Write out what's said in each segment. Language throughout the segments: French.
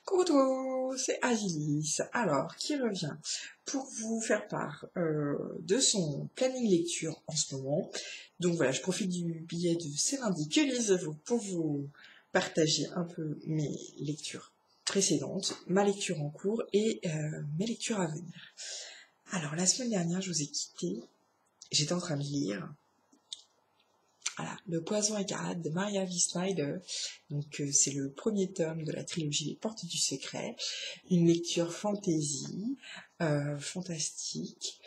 Coucou, c'est Azilis, alors qui revient pour vous faire part de son planning lecture en ce moment. Donc voilà, je profite du billet de C'est lundi que lisez-vous pour vous partager un peu mes lectures précédentes, ma lecture en cours et mes lectures à venir. Alors la semaine dernière, je vous ai quitté, j'étais en train de lire voilà, Le Poison écarlate de Maria V. Snyder. Donc c'est le premier tome de la trilogie Les Portes du Secret. Une lecture fantasy, fantastique.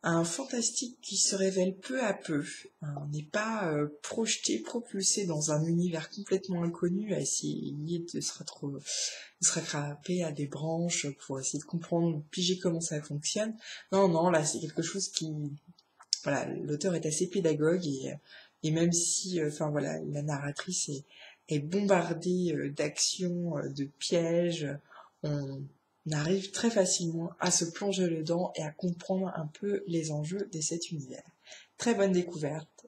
Un fantastique qui se révèle peu à peu. On n'est pas projeté, propulsé dans un univers complètement inconnu à essayer de se rattraper à des branches pour essayer de comprendre, piger comment ça fonctionne. Non, là c'est quelque chose qui... Voilà, l'auteur est assez pédagogue et même si, voilà, la narratrice est bombardée d'actions, de pièges, on arrive très facilement à se plonger dedans et à comprendre un peu les enjeux de cet univers. Très bonne découverte,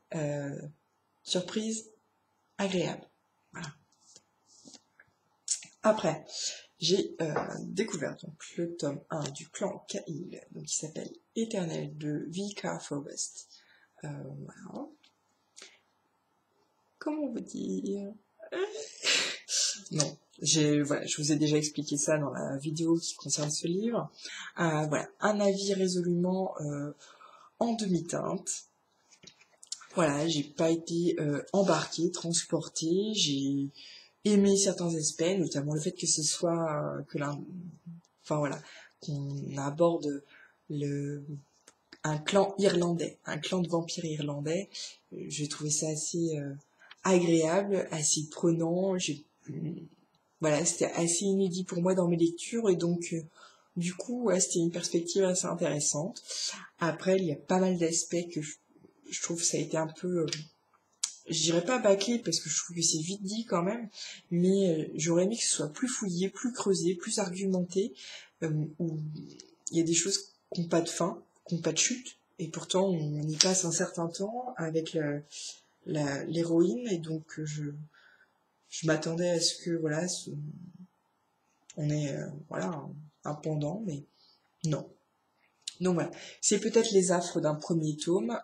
surprise agréable. Voilà. Après, j'ai découvert donc le tome 1 du clan Cahill, donc qui s'appelle Éternel de V.K. Forrest. Voilà. Comment vous dire Non, je vous ai déjà expliqué ça dans la vidéo qui concerne ce livre. Voilà, un avis résolument en demi-teinte. Voilà, j'ai pas été embarquée, transportée, j'ai aimé certains aspects, notamment le fait que ce soit qu'on aborde un clan irlandais, un clan de vampires irlandais. J'ai trouvé ça assez agréable, assez prenant. Voilà, c'était assez inédit pour moi dans mes lectures et donc du coup, ouais, c'était une perspective assez intéressante. Après, il y a pas mal d'aspects que je trouve que ça a été un peu, je dirais pas bâclé parce que je trouve que c'est vite dit quand même, mais j'aurais aimé que ce soit plus fouillé, plus creusé, plus argumenté, où il y a des choses qui n'ont pas de fin, qui n'ont pas de chute, et pourtant on y passe un certain temps avec l'héroïne, et donc je m'attendais à ce que voilà, on ait un pendant, mais non. Donc voilà, c'est peut-être les affres d'un premier tome,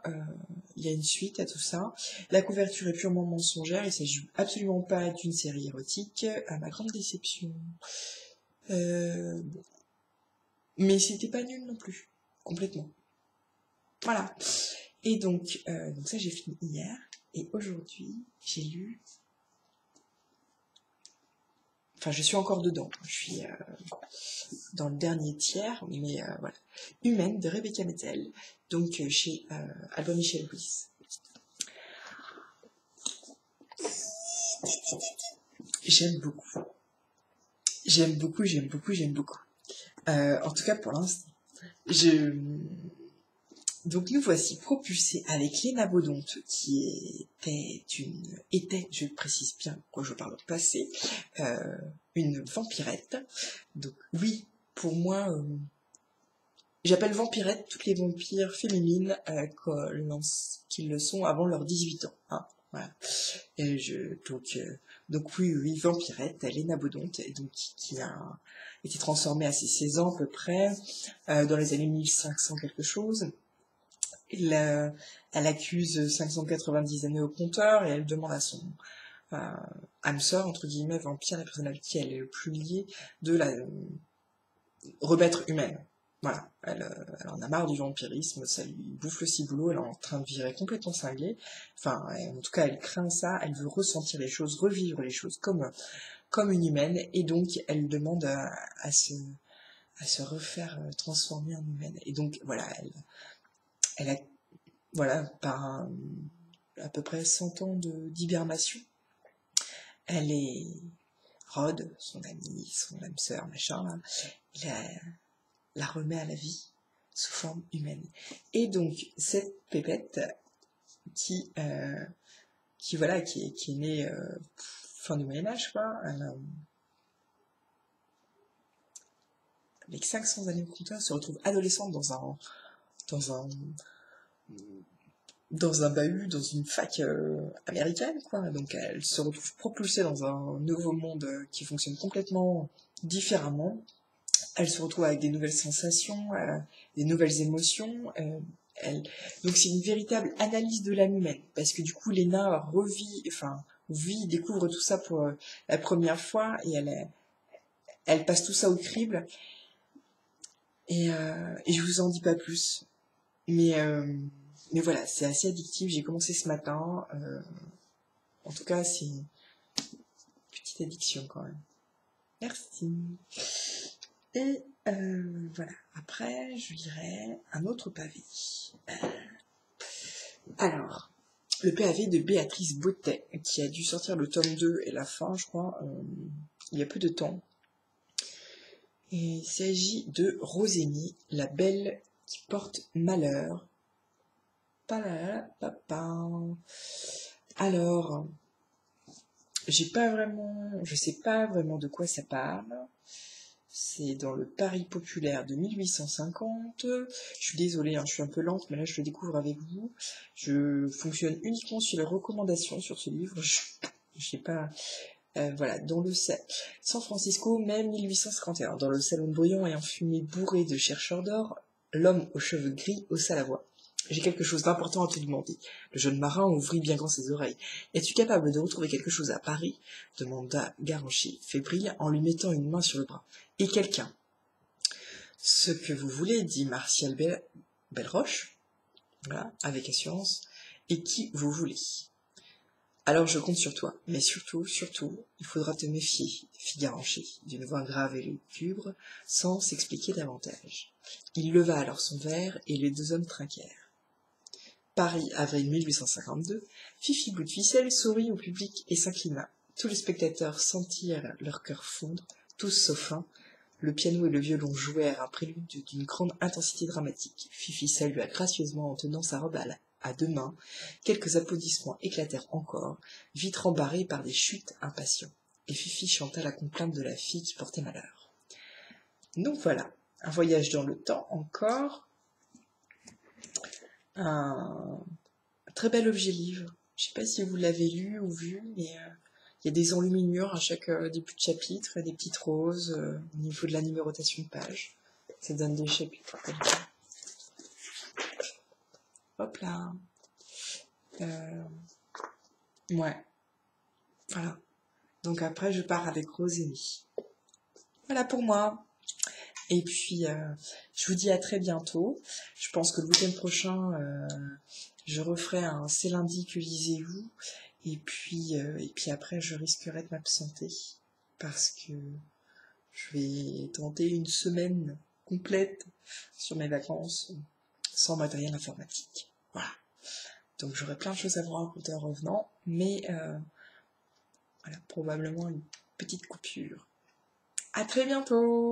il y a une suite à tout ça. La couverture est purement mensongère, il ne s'agit absolument pas d'une série érotique, à ma grande déception. Mais c'était pas nul non plus, complètement. Voilà. Et donc ça j'ai fini hier, et aujourd'hui j'ai lu... Enfin, je suis encore dedans, je suis dans le dernier tiers, mais voilà. Humaine de Rebecca Metzel, donc chez Albin Michel Ruiz. J'aime beaucoup. En tout cas, pour l'instant. Donc nous voici propulsés avec Léna Baudonte, qui était, je précise bien pourquoi je parle au passé, une vampirette. Donc oui, pour moi, j'appelle vampirette toutes les vampires féminines qui le sont avant leurs 18 ans. Hein, voilà. Et donc oui, vampirette, Léna Baudonte, et donc qui a été transformée à ses 16 ans à peu près, dans les années 1500 quelque chose. Elle accuse 590 années au compteur et elle demande à son âme sœur, entre guillemets, vampire, la personne avec qui elle est le plus liée, de la remettre humaine. Voilà, elle en a marre du vampirisme, ça lui bouffe le ciboulot, elle est en train de virer complètement cinglée. Enfin, en tout cas, elle craint ça, elle veut ressentir les choses, revivre les choses comme une humaine, et donc elle demande à se refaire transformer en humaine. Et donc, voilà, elle a par à peu près 100 ans d'hibernation. Elle est Rod, son amie, son âme sœur, machin, la remet à la vie sous forme humaine. Et donc, cette pépette qui est née fin du Moyen-Âge, quoi, avec 500 années de compteur, se retrouve adolescente dans un dans un bahut, dans une fac américaine, quoi. Donc elle se retrouve propulsée dans un nouveau monde qui fonctionne complètement différemment. Elle se retrouve avec des nouvelles sensations, des nouvelles émotions. Elle... Donc c'est une véritable analyse de l'âme humaine, parce que du coup Léna découvre tout ça pour la première fois, et elle passe tout ça au crible. Et je vous en dis pas plus. Mais voilà, c'est assez addictif. J'ai commencé ce matin. En tout cas, c'est une petite addiction quand même. Merci. Et voilà. Après, je lirai un autre pavé. Alors, le pavé de Béatrice Bottet, qui a dû sortir le tome 2 et la fin, je crois, il y a peu de temps. Et il s'agit de Rosémie, la belle qui porte malheur. Alors, je sais pas vraiment de quoi ça parle. C'est dans le Paris populaire de 1850. Je suis désolée, hein, je suis un peu lente, mais là je le découvre avec vous. Je fonctionne uniquement sur les recommandations sur ce livre. Je sais pas. Voilà, dans le San Francisco, mai 1851, dans le salon bruyant et enfumé bourré de chercheurs d'or, l'homme aux cheveux gris haussa la voix. J'ai quelque chose d'important à te demander. Le jeune marin ouvrit bien grand ses oreilles. Es-tu capable de retrouver quelque chose à Paris? Demanda Garanchi, fébrile, en lui mettant une main sur le bras. Et quelqu'un? Ce que vous voulez, dit Martial Belleroche, voilà, avec assurance. Et qui vous voulez? Alors je compte sur toi, mais surtout, il faudra te méfier, fit Garanchi, d'une voix grave et lugubre, sans s'expliquer davantage. Il leva alors son verre, et les deux hommes trinquèrent. Paris, avril 1852, Fifi Bout de Ficelle sourit au public et s'inclina. Tous les spectateurs sentirent leur cœur fondre, tous sauf un. Le piano et le violon jouèrent un prélude d'une grande intensité dramatique. Fifi salua gracieusement en tenant sa robe à deux mains. Quelques applaudissements éclatèrent encore, vite rembarrés par des chutes impatients. Et Fifi chanta la complainte de la fille qui portait malheur. Donc voilà, un voyage dans le temps encore. Un très bel objet livre. Je ne sais pas si vous l'avez lu ou vu, mais il y a des enluminures à chaque début de chapitre, des petites roses au niveau de la numérotation de page. Ça donne des chapitres comme ça. Hop là. Ouais. Voilà. Donc après, je pars avec Rosémie. Voilà pour moi. Et puis, je vous dis à très bientôt. Je pense que le week-end prochain, je referai un C'est lundi que lisez-vous. Et puis après, je risquerai de m'absenter. Parce que je vais tenter une semaine complète sur mes vacances sans matériel informatique. Voilà. Donc j'aurai plein de choses à vous raconter en revenant. Mais voilà, probablement une petite coupure. À très bientôt!